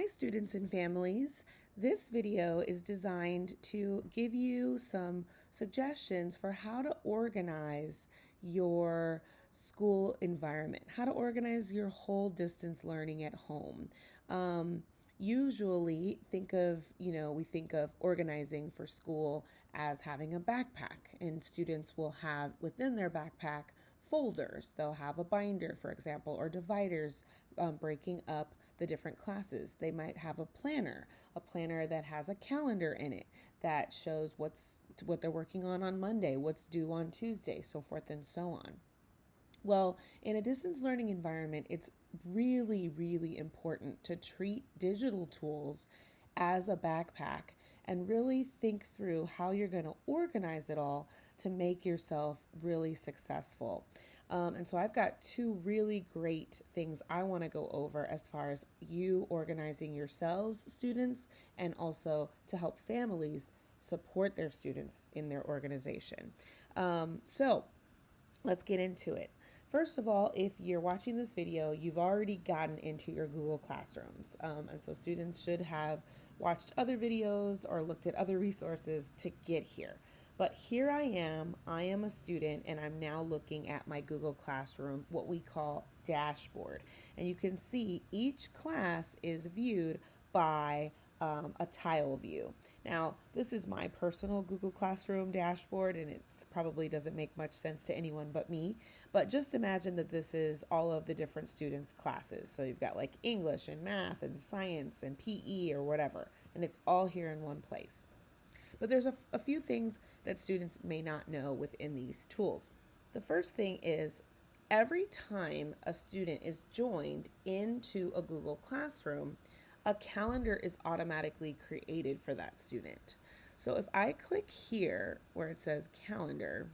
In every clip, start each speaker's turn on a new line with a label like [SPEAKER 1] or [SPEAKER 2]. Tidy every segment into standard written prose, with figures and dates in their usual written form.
[SPEAKER 1] Hi students and families. This video is designed to give you some suggestions for how to organize your school environment, how to organize your whole distance learning at home. Usually we think of organizing for school as having a backpack, and students will have within their backpack folders. They'll have a binder, for example, or dividers breaking up the different classes. They might have a planner that has a calendar in it that shows what they're working on Monday, what's due on Tuesday, so forth and so on. Well, in a distance learning environment, it's really, really important to treat digital tools as a backpack and really think through how you're going to organize it all to make yourself really successful. And so I've got two really great things I want to go over as far as you organizing yourselves, students, and also to help families support their students in their organization. So let's get into it. First of all, if you're watching this video, you've already gotten into your Google Classrooms. And so students should have watched other videos or looked at other resources to get here. But here I am a student, and I'm now looking at my Google Classroom, what we call dashboard. And you can see each class is viewed by a tile view. Now, this is my personal Google Classroom dashboard, and it probably doesn't make much sense to anyone but me. But just imagine that this is all of the different students' classes. So you've got like English and math and science and PE or whatever, and it's all here in one place. But there's a few things that students may not know within these tools. The first thing is every time a student is joined into a Google Classroom, a calendar is automatically created for that student. So if I click here where it says calendar,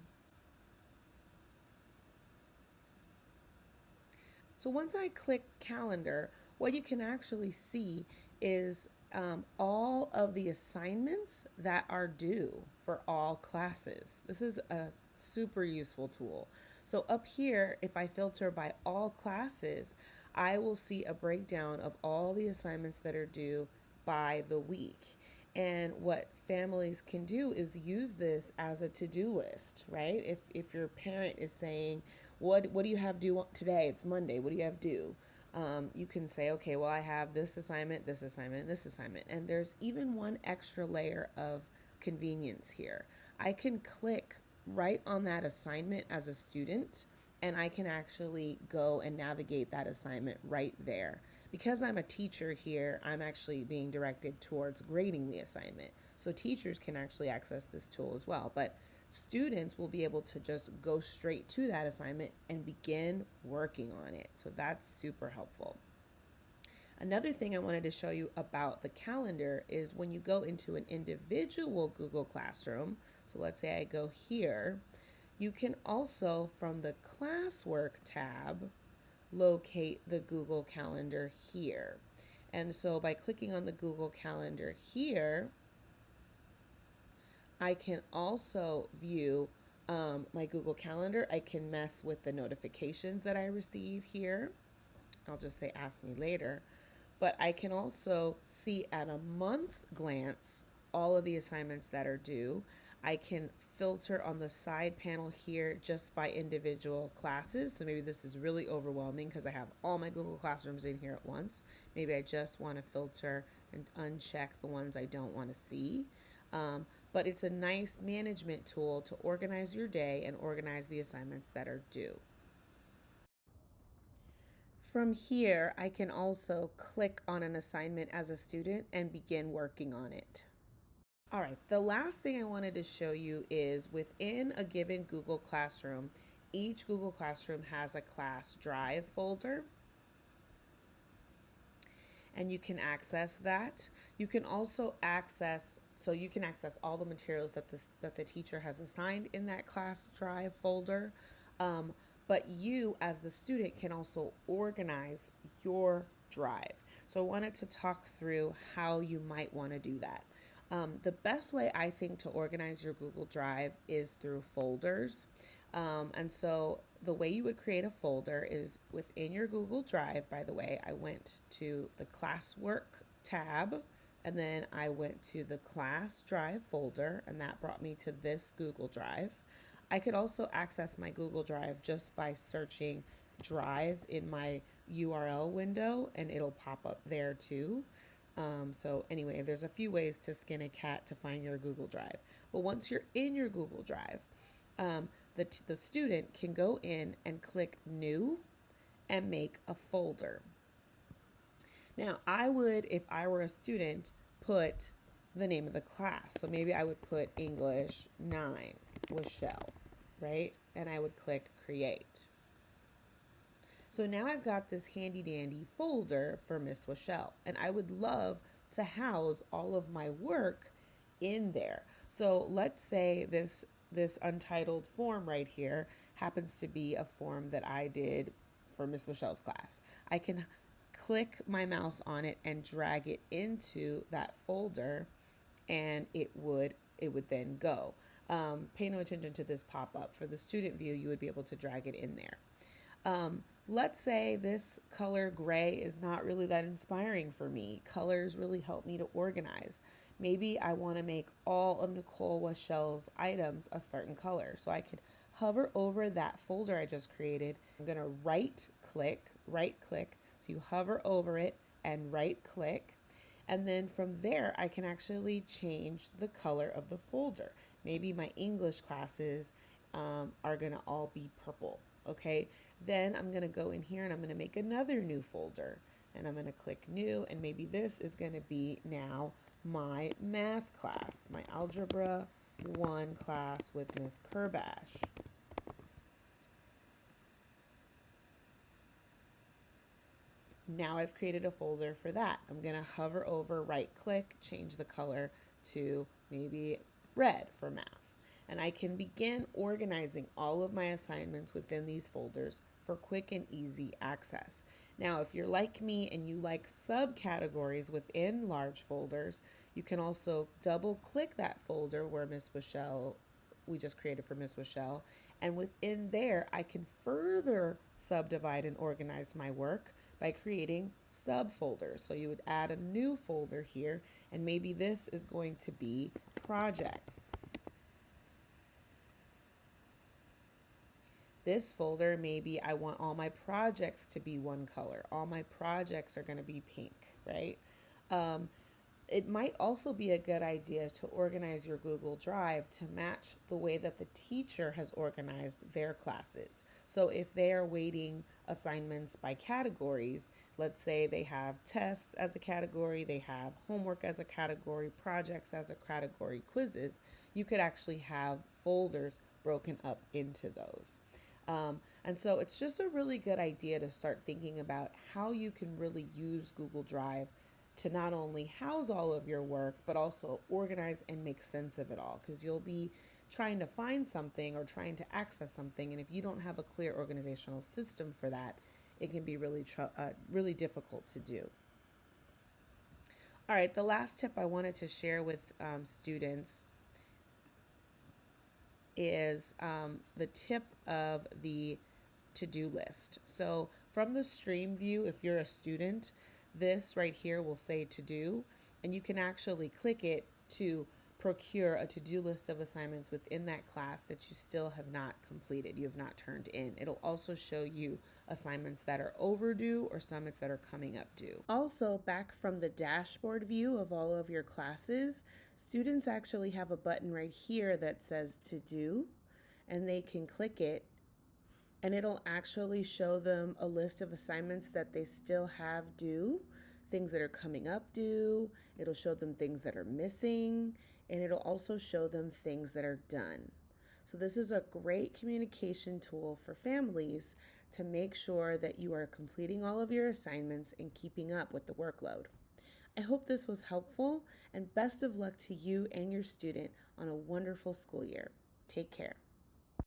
[SPEAKER 1] so once I click calendar, what you can actually see is all of the assignments that are due for all classes. This is a super useful tool. So up here, if I filter by all classes, I will see a breakdown of all the assignments that are due by the week. And what families can do is use this as a to-do list, right? If your parent is saying, what do you have due today? It's Monday. What do you have due? You can say, okay, well, I have this assignment, this assignment, and this assignment. And there's even one extra layer of convenience here. I can click right on that assignment as a student, and I can actually go and navigate that assignment right there. Because I'm a teacher here, I'm actually being directed towards grading the assignment. So teachers can actually access this tool as well. But students will be able to just go straight to that assignment and begin working on it. So that's super helpful. Another thing I wanted to show you about the calendar is when you go into an individual Google Classroom, so let's say I go here, you can also, from the classwork tab, locate the Google Calendar here. And so by clicking on the Google Calendar here, I can also view my Google Calendar. I can mess with the notifications that I receive here. I'll just say ask me later. But I can also see at a month glance all of the assignments that are due. I can filter on the side panel here just by individual classes. So maybe this is really overwhelming because I have all my Google Classrooms in here at once. Maybe I just want to filter and uncheck the ones I don't want to see. But it's a nice management tool to organize your day and organize the assignments that are due. From here, I can also click on an assignment as a student and begin working on it. All right, the last thing I wanted to show you is within a given Google Classroom, each Google Classroom has a class drive folder, and you can access that. You can also access all the materials that the teacher has assigned in that class drive folder. But you as the student can also organize your drive. So I wanted to talk through how you might want to do that. The best way I think to organize your Google Drive is through folders. And so the way you would create a folder is within your Google Drive. By the way, I went to the classwork tab, and then I went to the class drive folder, and that brought me to this Google Drive. I could also access my Google Drive just by searching Drive in my URL window, and it'll pop up there too. So anyway, there's a few ways to skin a cat to find your Google Drive. But once you're in your Google Drive, the student can go in and click New and make a folder. Now, I would, if I were a student, put the name of the class. So maybe I would put English 9 with Shell, right? And I would click Create. So now I've got this handy dandy folder for Miss Wachelle, and I would love to house all of my work in there. So let's say this untitled form right here happens to be a form that I did for Miss Wachelle's class. I can click my mouse on it and drag it into that folder, and it would then go. Pay no attention to this pop-up. For the student view, you would be able to drag it in there. Let's say this color gray is not really that inspiring for me. Colors really help me to organize. Maybe I want to make all of Nicole Wachelle's items a certain color. So I could hover over that folder I just created. I'm going to right click. So you hover over it and right click. And then from there, I can actually change the color of the folder. Maybe my English classes are going to all be purple. Okay, then I'm going to go in here and I'm going to make another new folder, and I'm going to click New, and maybe this is going to be now my math class, my Algebra 1 class with Miss Kerbash. Now I've created a folder for that. I'm going to hover over, right click, change the color to maybe red for math. And I can begin organizing all of my assignments within these folders for quick and easy access. Now, if you're like me and you like subcategories within large folders, you can also double click that folder where Miss Wachelle, we just created for Miss Wachelle, and within there, I can further subdivide and organize my work by creating subfolders. So you would add a new folder here, and maybe this is going to be projects. This folder, maybe I want all my projects to be one color. All my projects are going to be pink, right? It might also be a good idea to organize your Google Drive to match the way that the teacher has organized their classes. So if they are weighting assignments by categories, let's say they have tests as a category, they have homework as a category, projects as a category, quizzes, you could actually have folders broken up into those. And so it's just a really good idea to start thinking about how you can really use Google Drive to not only house all of your work, but also organize and make sense of it all. Because you'll be trying to find something or trying to access something, and if you don't have a clear organizational system for that, it can be really difficult to do. All right, the last tip I wanted to share with students is the tip of the to-do list. So from the stream view, if you're a student, this right here will say to do, and you can actually click it to procure a to-do list of assignments within that class that you still have not completed, you have not turned in. It'll also show you assignments that are overdue or assignments that are coming up due. Also, back from the dashboard view of all of your classes, students actually have a button right here that says to do, and they can click it, and it'll actually show them a list of assignments that they still have due, things that are coming up due. It'll show them things that are missing, and it'll also show them things that are done. So this is a great communication tool for families to make sure that you are completing all of your assignments and keeping up with the workload. I hope this was helpful, and best of luck to you and your student on a wonderful school year. Take care.